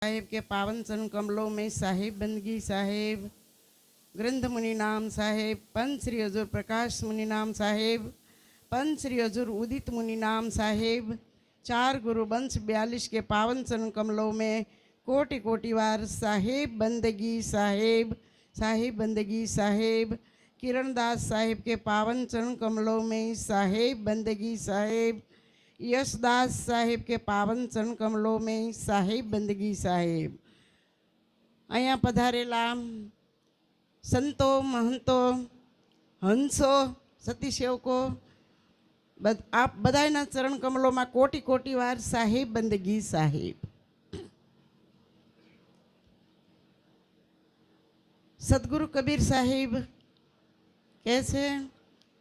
साहेब के पावन चरण कमलों में साहेब बंदगी साहेब, ग्रंथ मुनि नाम साहेब, पंच श्री हजूर प्रकाश मुनि नाम साहेब, पंच श्री हजूर उदित मुनि नाम साहेब, चार गुरु वंश 42 के पावन चरण कमलों में कोटि कोटि बार साहेब बंदगी साहेब, साहेब बंदगी साहेब, किरणदास साहेब के पावन चरण कमलों में साहेब बंदगी साहेब, यशदास साहेब के पावन चरण कमलों में साहेब बंदगी साहेब। अँ पधारेला संतो महंतो हंसो सती सेवको आप बधाईना चरण कमलों में कोटि कोटि वार साहेब बंदगी साहेब। सदगुरु कबीर साहेब कैसे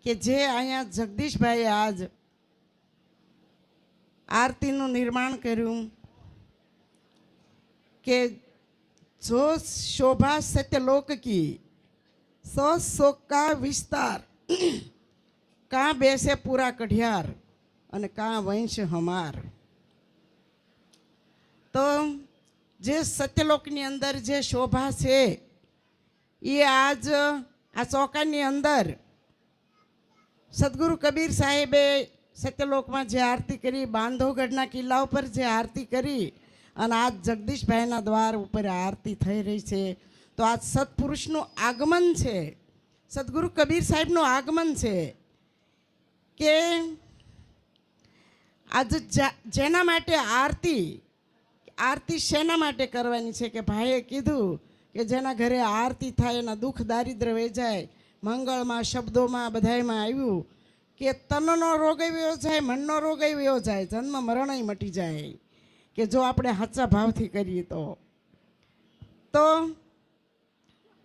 कि जे अँ जगदीश भाई आज आरतीनु निर्माण कर्યું કે जो शोभा सत्यलोक की सो शोक का विस्तार का बेसे पूरा कढ़ियार અને का वंश हमार। तो जे सत्यलोकनी अंदर जे शोभा છે ये आज आ चौकानी अंदर सदगुरु कबीर साहेबे सत्यलोक में जे आरती करी, बांधवगढ़ना किल्ला पर जे आरती करी અને आज जगदीश भाईना द्वार पर आरती थई रही है। तो आज सत्पुरुषનું આગમન છે, सदगुरु कबीर साहेबનું આગમન છે કે आज જેના માટે आरती શેના માટે કરવાની છે કે ભાઈએ કીધું કે જેના ઘરે આરતી થાય એના દુઃખ દારિદ્ર વેચાય, મંગળમાં શબ્દોમાં બધાયમાં આવ્યું કે તનનો રોગ આવ્યો જાય, મનનો રોગ આવ્યો જાય, જન્મ મરણ મટી જાય કે જો આપણે સાચા ભાવથી કરીએ તો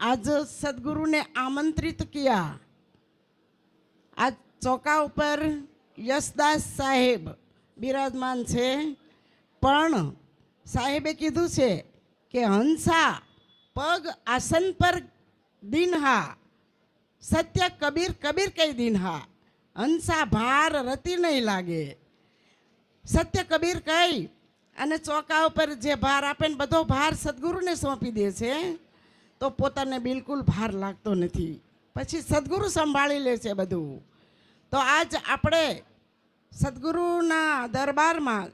आज सदगुरु ने आमंत्रित किया। आज चौका पर यशदास साहेब बिराजमान छे, पण साहेबे कीधुं छे के हंसा पग आसन पर दीन्हा, सत्य कबीर कबीर कई दीन्हा, हंसा भार रति नहीं लागे, सत्य कबीर कई अने चौका पर जे भार आपे बधो भार सदगुरु ने सौंपी दे छे तो पोताने बिल्कुल भार लागतो नथी, पछी सदगुरु संभाળી લે છે બધું। तो आज આપણે સદગુરુના દરબારમાં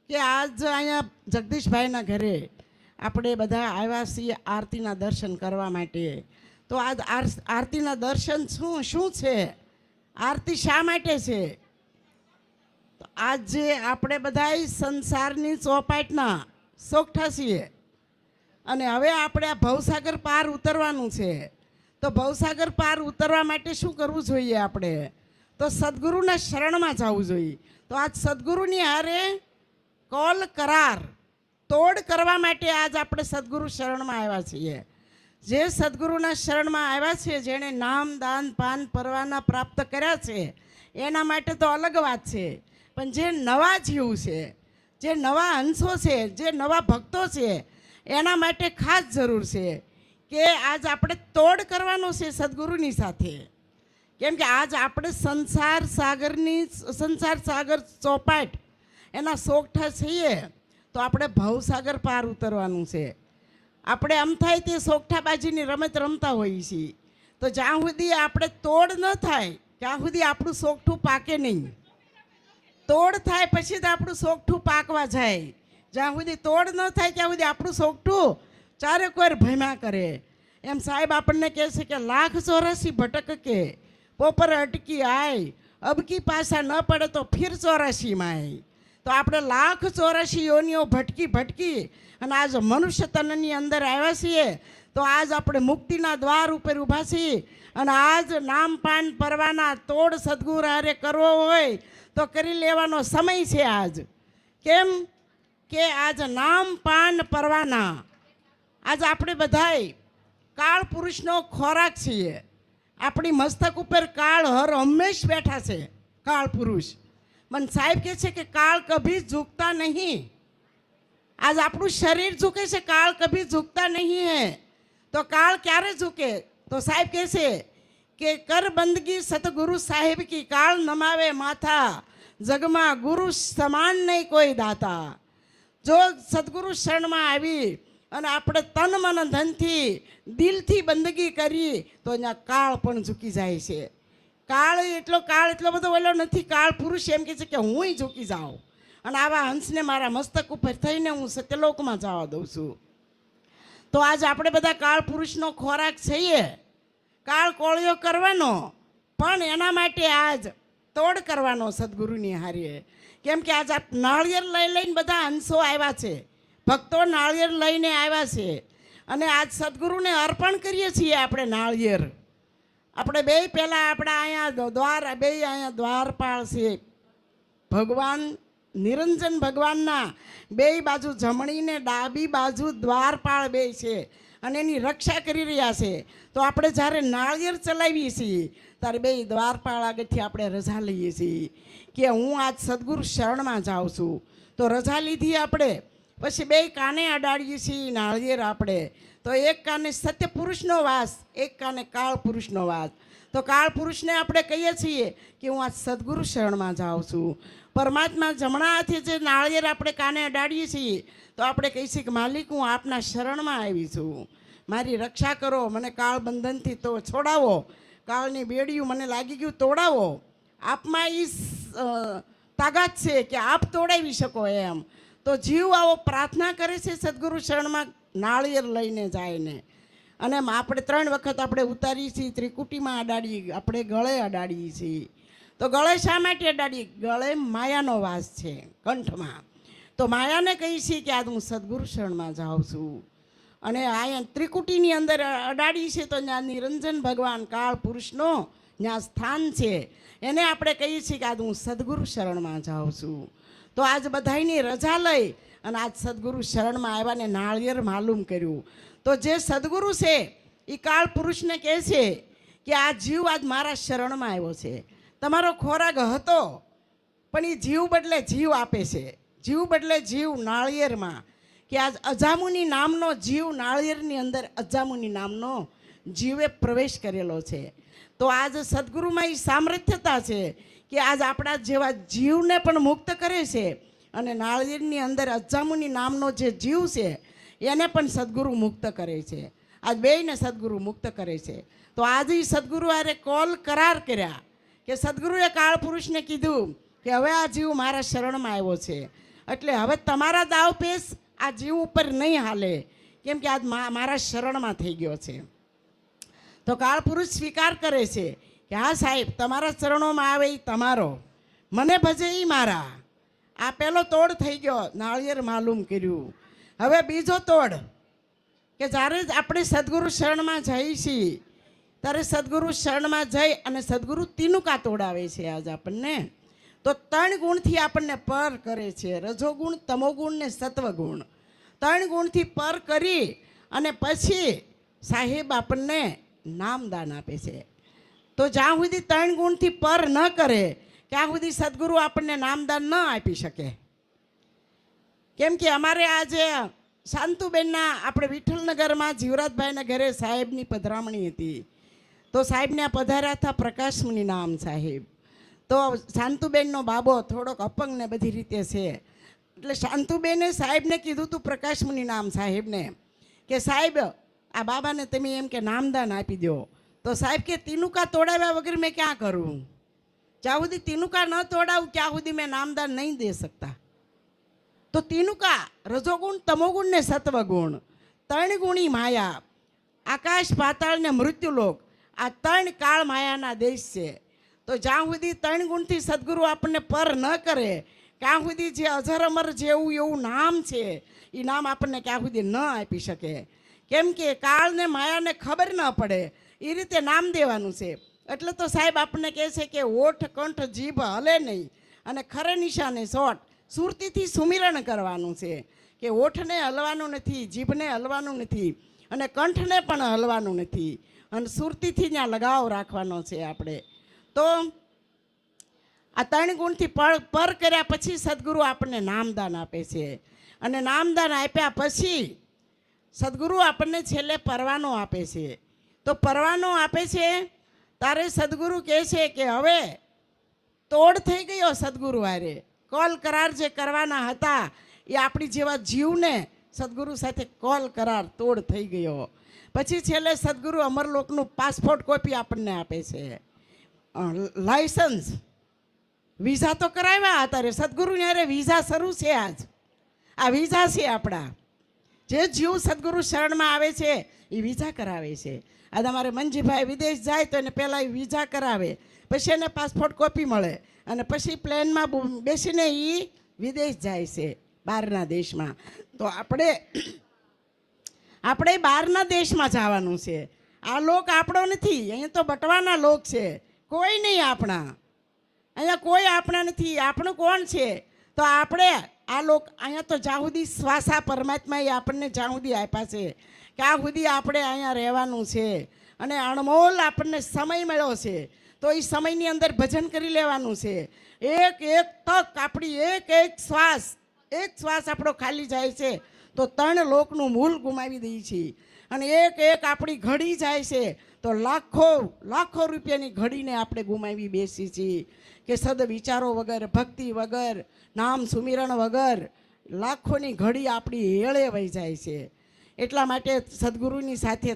કે आज અહીંયા જગદીશભાઈના ઘરે આપણે બધા આવ્યા છીએ આરતીના દર્શન કરવા માટે। તો આજ આરતીના દર્શન શું છે, આરતી શા માટે છે? તો આજે આપણે બધાય સંસારની ચોપાટના સોગઠા છીએ અને હવે આપણે આ ભવસાગર પાર ઉતરવાનું છે। તો ભવસાગર પાર ઉતરવા માટે શું કરવું જોઈએ આપણે? તો સદગુરુના શરણમાં જવું જોઈએ। તો આજ સદગુરુની હારે કોલ કરાર તોડ કરવા માટે આજ આપણે સદગુરુ શરણમાં આવ્યા છીએ। જે સદગુરુના શરણમાં આવ્યા છે, જેણે નામ દાન પાન પરવાના પ્રાપ્ત કર્યા છે એના માટે તો અલગ વાત છે, પણ જે નવા જીવ છે, જે નવા હંસો છે, જે નવા ભક્તો છે એના માટે ખાસ જરૂર છે કે આજ આપણે તોડ કરવાનો છે સદગુરુની સાથે। કેમ કે આજ આપણે સંસાર સાગર ચોપાટ એના સોગઠા છીએ તો આપણે ભવસાગર પાર ઉતરવાનું છે। આપણે આમ થાય તે સોગઠાબાજીની રમત રમતા હોઈએ છીએ, તો જ્યાં સુધી આપણે તોડ ન થાય ત્યાં સુધી આપણું સોગઠું પાકે નહીં। તોડ થાય પછી તો આપણું સોગઠું પાકવા જાય, જ્યાં સુધી તોડ ન થાય ત્યાં સુધી આપણું સોગઠું ચારે કોર ભમ્યા કરે। એમ સાહેબ આપણને કહે છે કે લાખ 84 ભટક કે પોપર અટકી આય, અબકી પાસા ન પડે તો ફિર 84 માં। તો આપણે લાખ 84 યોનિઓ ભટકી અને આજ મનુષ્ય તનની અંદર આવ્યા છીએ। તો આજ આપણે મુક્તિના દ્વાર ઉપર ઊભા છીએ અને આજ નામ પાન પરવાના તોડ સદગુરુ હારે કરવો હોય તો કરી લેવાનો સમય છે આજ। કેમ કે આજ નામ પાન પરવાના આજ આપણે બધાય કાળ પુરુષનો ખોરાક છીએ। આપણી મસ્તક ઉપર કાળ હર હંમેશ બેઠા છે કાળ પુરુષ, પણ સાહેબ કહે છે કે કાળ કભી ઝૂકતા નહીં। आज આપણું શરીર ઝૂકે છે, કાળ કભી ઝૂકતા નહીં है। तो काल क्यारे झुके? तो साहेब कैसे कि कर बंदगी सतगुरु साहेब की, काल नमावे माथा, जगमा गुरु समान नहीं कोई दाता। જો સદગુરુ શરણમાં આવી અને આપણે તન મન ધનથી દિલથી બંદગી કરી તો અહીંયા કાળ પણ ઝૂકી જાય છે. કાળ એટલો બધો ઓલો નથી. કાળ પુરુષ એમ કહે છે કે હુંય ઝૂકી જાઉં અને આવા હંસને મારા મસ્તક ઉપર થઈને હું સત્યલોકમાં જવા દઉં છું. તો આજ આપણે બધા કાળ પુરુષનો ખોરાક છીએ. કાળ કોળિયો કરવાનો, પણ એના માટે આજ તોડ કરવાનો સદગુરુની હારીએ. કેમ કે આજ આપ નાળિયેર લઈને બધા હંસો આવ્યા છે, ભક્તો નાળિયેર લઈને આવ્યા છે અને આજ સદગુરુને અર્પણ કરીએ છીએ આપણે નાળિયેર. આપણે બે પહેલાં આપણા અહીંયા દ્વારપાળ છે ભગવાન નિરંજન ભગવાનના બે બાજુ જમણી ને ડાબી બાજુ દ્વારપાળ બે છે અને એની રક્ષા કરી રહ્યા છે. તો આપણે જ્યારે નાળિયેર ચલાવીએ છીએ ત્યારે બે દ્વારપાળ આગળથી આપણે રજા લઈએ છીએ કે હું આજ સદગુરુ શરણમાં જાઉં છું. તો રજા લીધી આપણે, પછી બે કાને અડાડીએ છીએ નાળિયેર આપણે. તો એક કાને સત્ય પુરુષનો વાસ, એક કાને કાળ પુરુષનો વાસ. તો કાળ પુરુષને આપણે કહીએ છીએ કે હું આજ સદગુરુ શરણમાં જાઉં છું. પરમાત્મા જમણા હાથે જે નાળિયેર આપણે કાને અડાડીએ છીએ તો આપણે કહીએ છીએ કે માલિક હું આપના શરણમાં આવી છું, મારી રક્ષા કરો, મને કાળ બંધનથી તો છોડાવો, કાળની બેડિયું મને લાગી ગયું તોડાવો. આપમાં એ તાકાત છે કે આપ તોડાવી શકો એમ. તો જીવ આવો પ્રાર્થના કરે છે સદગુરુ શરણમાં નાળિયેર લઈને જાય ને. અને આપણે 3 વખત આપણે ઉતારીએ છીએ, ત્રિકુટીમાં અડાડીએ, આપણે ગળે અડાડીએ છીએ. તો ગળે શા માટે અડાડીએ? ગળે માયાનો વાસ છે કંઠમાં. તો માયાને કહીએ છીએ કે આજ હું સદગુરુ શરણમાં જાઉં છું. અને અહીંયા ત્રિકુટીની અંદર અડાડી છે તો ત્યાં નિરંજન ભગવાન કાળ પુરુષનો ત્યાં સ્થાન છે, એને આપણે કહીએ છીએ કે આજ હું સદગુરુ શરણમાં જાઉં છું. તો આજ બધાની રજા લઈ અને આજ સદગુરુ શરણમાં આવ્યાને નાળિયેર માલુમ કર્યું. તો જે સદગુરુ છે એ કાળ પુરુષને કહે છે કે આ જીવ આજ મારા શરણમાં આવ્યો છે. તમારો ખોરાક હતો પણ એ જીવ બદલે જીવ આપે છે, જીવ બદલે જીવ નાળિયેરમાં. કે આજ અજામુની નામનો જીવ નાળિયેરની અંદર અજામુની નામનો જીવે પ્રવેશ કરેલો છે. તો આજ સદગુરુમાં એ સામર્થ્યતા છે કે આજ આપણા જેવા જીવને પણ મુક્ત કરે છે અને નાળિયેરની અંદર અજામુની નામનો જે જીવ છે એને પણ સદગુરુ મુક્ત કરે છે. આજ બેયને સદગુરુ મુક્ત કરે છે. તો આજે સદગુરુ આરે કોલ કરાર કર્યા કે સદગુરુએ કાળ પુરુષને કીધું કે હવે આ જીવ મારા શરણમાં આવ્યો છે એટલે હવે તમારા દાવ પેશ આ જીવ ઉપર નહીં હાલે, કેમ કે આજ મારા શરણમાં થઈ ગયો છે. તો કાળ પુરુષ સ્વીકાર કરે છે કે હા સાહેબ, તમારા ચરણોમાં આવે એ તમારો, મને ભજે એ મારા. આ પહેલો તોડ થઈ ગયો, નાળિયેર માલુમ કર્યું. હવે બીજો તોડ કે જ્યારે જ આપણે સદગુરુ શરણમાં જઈએ છીએ ત્યારે સદગુરુ શરણમાં જઈ અને સદગુરુ તીનુકા તોડાવે છે આજ આપણને. તો 3 ગુણથી આપણને પર કરે છે, રજોગુણ, તમોગુણ ને સત્વગુણ. 3 ગુણથી પર કરી અને પછી સાહેબ આપણને નામદાન આપે છે. તો જ્યાં સુધી 3 ગુણથી પર ન કરે ત્યાં સુધી સદગુરુ આપણને નામદાન ન આપી શકે. કેમ કે અમારે આજે શાંતુબેનના આપણે વિઠ્ઠલનગરમાં જીવરાજભાઈના ઘરે સાહેબની પધરામણી હતી. તો સાહેબને પધાર્યા હતા પ્રકાશમુનિ નામ સાહેબ. તો શાંતુબેનનો બાબો થોડોક અપંગ ને બધી રીતે છે એટલે શાંતુબેને સાહેબને કીધું હતું પ્રકાશમુનિ નામ સાહેબને કે સાહેબ આ બાબાને તમે એમ કે નામદાન આપી દો. તો સાહેબ કે તીનુકા તોડાવ્યા વગર મેં ક્યાં કરું? જ્યાં સુધી તીનુકા ન તોડાવું ત્યાં સુધી મેં નામદાન નહીં દે શકતા. તો તીનુકા રજોગુણ, તમોગુણ ને સત્વગુણ, 3 ગુણી માયા, આકાશ, પાતાળ ને મૃત્યુલોક, આ 3 કાળ માયાના દેશ છે. તો જ્યાં સુધી 3 ગુણથી સદગુરુ આપણને પર ન કરે ત્યાં સુધી જે અજર અમર જેવું એવું નામ છે એ નામ આપણને ક્યાં સુધી ન આપી શકે. કેમ કે કાળને માયાને ખબર ન પડે એ રીતે નામ દેવાનું છે. એટલે તો સાહેબ આપણને કહે છે કે ઓઠ, કંઠ, જીભ હલે નહીં અને ખરે નિશાને સોટ સુરતીથી સુમિરણ કરવાનું છે. કે ઓઠને હલવાનું નથી, જીભને હલવાનું નથી અને કંઠને પણ હલવાનું નથી અને સુરતીથી ત્યાં લગાવ રાખવાનો છે આપણે. તો આ 3 ગુણથી પર કર્યા પછી સદગુરુ આપણને નામદાન આપે છે અને નામદાન આપ્યા પછી સદગુરુ આપણને છેલ્લે પરવાનો આપે છે. તો પરવાનો આપે છે ત્યારે સદગુરુ કહે છે કે હવે તોડ થઈ ગયો સદગુરુ હારે. કોલ કરાર જે કરવાના હતા એ આપણી જેવા જીવને સદગુરુ સાથે કોલ કરાર તોડ થઈ ગયો. પછી છેલ્લે સદગુરુ અમરલોકનું પાસપોર્ટ કોપી આપણને આપે છે, લાયસન્સ. વિઝા તો કરાવ્યા અત્યારે સદગુરુને અરે વિઝા શરૂ છે. આ વિઝા છે આપણા. જે જીવ સદગુરુ શરણમાં આવે છે એ વિઝા કરાવે છે. આ તમારે મંજીભાઈ વિદેશ જાય તો એને પહેલાં એ વિઝા કરાવે, પછી એને પાસપોર્ટ કોપી મળે, અને પછી પ્લેનમાં બેસીને એ વિદેશ જાય છે, બહારના દેશમાં. તો આપણે બહારના દેશમાં જવાનું છે. આ લોક આપણો નથી, અહીંયા તો બટવાના લોક છે, કોઈ નહીં આપણા. અહીંયા કોઈ આપણા નથી. આપણું કોણ છે? તો આપણે આ લોક અહીંયા તો જ્યાં સુધી શ્વાસા પરમાત્માએ આપણને જ્યાં સુધી આપ્યા છે ત્યાં સુધી આપણે અહીંયા રહેવાનું છે. અને અણમોલ આપણને સમય મળ્યો છે, તો એ સમયની અંદર ભજન કરી લેવાનું છે. એક એક તક આપણી, એક શ્વાસ આપણો ખાલી જાય છે તો 3 લોકનું મૂળ ગુમાવી દઈએ છીએ. અને એક આપણી ઘડી જાય છે તો લાખો રૂપિયાની ઘડીને આપણે ગુમાવી બેસી છીએ. કે સદ વિચારો વગર, ભક્તિ વગર, નામ સુમિરણ વગર લાખોની ઘડી આપણી હેળે વહી જાય છે. એટલા માટે સદગુરુની સાથે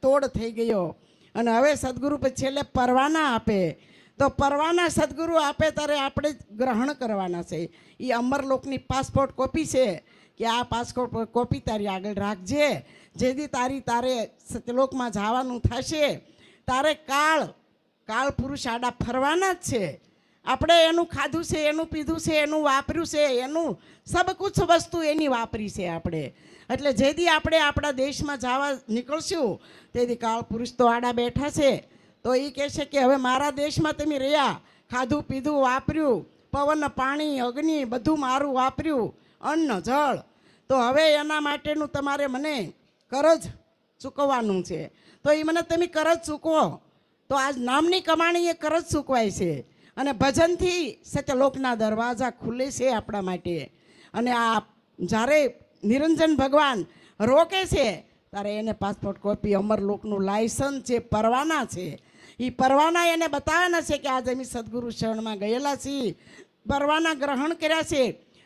તોડ થઈ ગયો. અને હવે સદગુરુ પછી છેલ્લે પરવાના આપે, તો પરવાના સદગુરુ આપે ત્યારે આપણે ગ્રહણ કરવાના છે. એ અમરલોકની પાસપોર્ટ કોપી છે કે આ પાસપોર્ટ કોપી તારી આગળ રાખજે. જેથી તારે સત્યલોકમાં જવાનું થશે તારે કાળ પુરુષ આડા ફરવાના જ છે. આપણે એનું ખાધું છે, એનું પીધું છે, એનું વાપર્યું છે, એનું સબ કુછ વસ્તુ એની વાપરી છે આપણે. એટલે જેથી આપણે આપણા દેશમાં જવા નીકળશું તેથી કાળ પુરુષ તો આડા બેઠા છે. તો એ કહેશે કે હવે મારા દેશમાં તમે રહ્યા, ખાધું પીધું વાપર્યું, પવન પાણી અગ્નિ બધું મારું વાપર્યું, અન્ન જળ, તો હવે એના માટેનું તમારે મને કરજ ચૂકવવાનું છે. તો એ મને તમે કરજ ચૂકવો. તો આજ નામની કમાણી એ કરજ ચૂકવાય છે. અને ભજનથી સત્યલોકના દરવાજા ખુલે છે આપણા માટે. અને આ જ્યારે નિરંજન ભગવાન રોકે છે ત્યારે એને પાસપોર્ટ કોપી, અમરલોકનું લાયસન્સ છે, પરવાના છે. એ પરવાના એને બતાવવાના છે કે આજે અમે સદગુરુ શરણમાં ગયેલા છીએ, પરવાના ગ્રહણ કર્યા છે,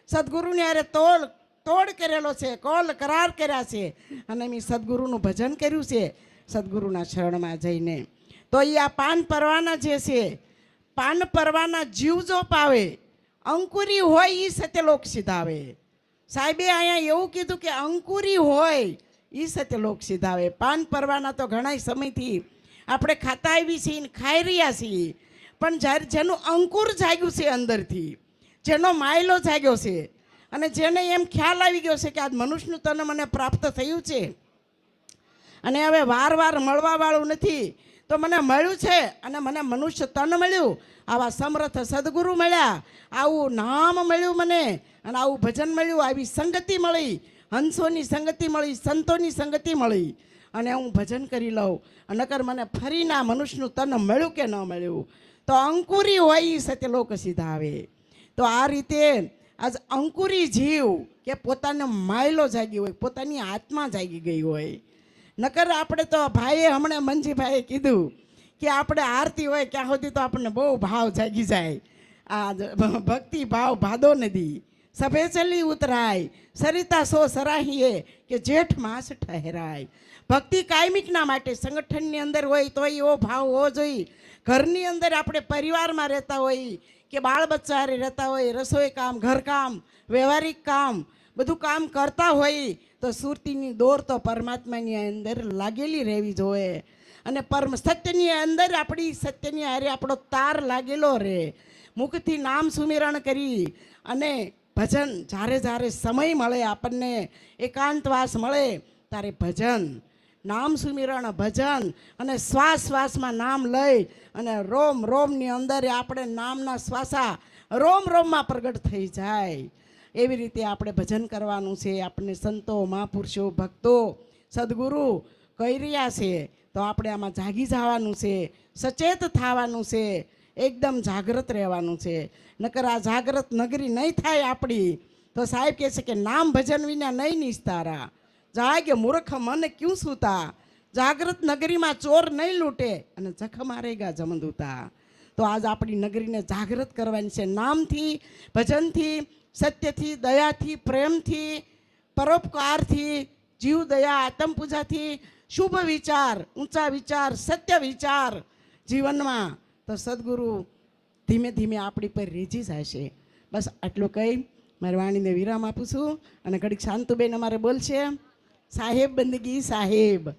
સદગુરુને અરે તોડ કરેલો છે, કોલ કરાર કર્યા છે, અને મેં સદગુરુનું ભજન કર્યું છે સદગુરુના શરણમાં જઈને. તો એ આ પાન પરવાના જે છે, પાન પરવાના જીવ જો પાવે, અંકુરી હોય એ સત્યલોક સીધાવે. સાહેબે અહીંયા એવું કીધું કે અંકુરી હોય એ સત્યલોક સીધાવે. પાન પરવાના તો ઘણા સમયથી આપણે ખાતા આવી છીએ ને ખાઈ રહ્યા છીએ, પણ જ્યારે જેનું અંકુર જાગ્યું છે અંદરથી, જેનો માયલો જાગ્યો છે, અને જેને એમ ખ્યાલ આવી ગયો છે કે આજ મનુષ્યનું તન મને પ્રાપ્ત થયું છે અને હવે વાર મળવાવાળું નથી, તો મને મળ્યું છે અને મને મનુષ્ય તન મળ્યું, આવા સમર્થ સદગુરુ મળ્યા, આવું નામ મળ્યું મને, અને આવું ભજન મળ્યું, આવી સંગતિ મળી, હંસોની સંગતિ મળી, સંતોની સંગતિ મળી, અને હું ભજન કરી લઉં. નકર મને ફરીને આ મનુષ્યનું તન મળ્યું કે ન મળ્યું. તો અંકુરી હોય એ સત્યલોક સીધા આવે. તો આ રીતે આજ અંકુરી જીવ કે પોતાનો માયલો જાગી હોય, પોતાની આત્મા જાગી ગઈ હોય. નકર આપણે તો ભાઈએ હમણાં મંજીભાઈએ કીધું કે આપણે આરતી હોય ત્યાં સુધી તો આપણને બહુ ભાવ જાગી જાય. આ ભક્તિ ભાવ ભાદો નદી સભે ચલી ઉતરાય, સરિતા સો સરાહીએ કે જેઠ માસ ઠહેરાય. ભક્તિ કાયમિકના માટે સંગઠનની અંદર હોય તો એવો ભાવ હોવો જોઈએ. ઘરની અંદર આપણે પરિવારમાં રહેતા હોય કે બાળ બચ્ચા રહેતા હોય, રસોઈ કામ, ઘરકામ, વ્યવહારિક કામ બધું કામ કરતા હોય તો સુરતીની દોર તો પરમાત્માની અંદર લાગેલી રહેવી જોઈએ. અને સત્યની અંદર આપણી સત્યની હારે આપણો તાર લાગેલો રહે. મુખથી નામ સુમિરણ કરી અને ભજન જ્યારે સમય મળે, આપણને એકાંતવાસ મળે ત્યારે ભજન, નામ સુમિરણ, ભજન, અને શ્વાસમાં નામ લઈ અને રોમની અંદર આપણે નામના શ્વાસા રોમમાં પ્રગટ થઈ જાય. એવી રીતે આપણે ભજન કરવાનું છે. આપણને સંતો, મહાપુરુષો, ભક્તો, સદગુરુ કહી રહ્યા છે તો આપણે આમાં જાગી જવાનું છે, સચેત થવાનું છે, એકદમ જાગૃત રહેવાનું છે. નકર આ જાગૃત નગરી નહીં થાય આપણી તો સાહેબ કહે છે કે નામ ભજન વિના નહીં નિસ્તારા, જાગે મૂર્ખ મન ક્યું સૂતા, જાગૃત નગરીમાં ચોર નહીં લૂંટે અને જખ મારેગા જમદૂતા. તો આજ આપણી નગરીને જાગૃત કરવાની છે. નામથી, ભજનથી સત્યથી, દયાથી, પ્રેમથી, પરોપકારથી, જીવ દયા, આત્મ પૂજાથી, શુભ વિચાર, ઊંચા વિચાર, સત્ય વિચાર જીવનમાં, તો સદગુરુ ધીમે ધીમે આપણી પર રીઝી જશે. બસ આટલું કહી મારી વાણીને વિરામ આપું છું. અને ઘડીક શાંતુબેન અમારે બોલશે. સાહેબ બંદગી સાહેબ.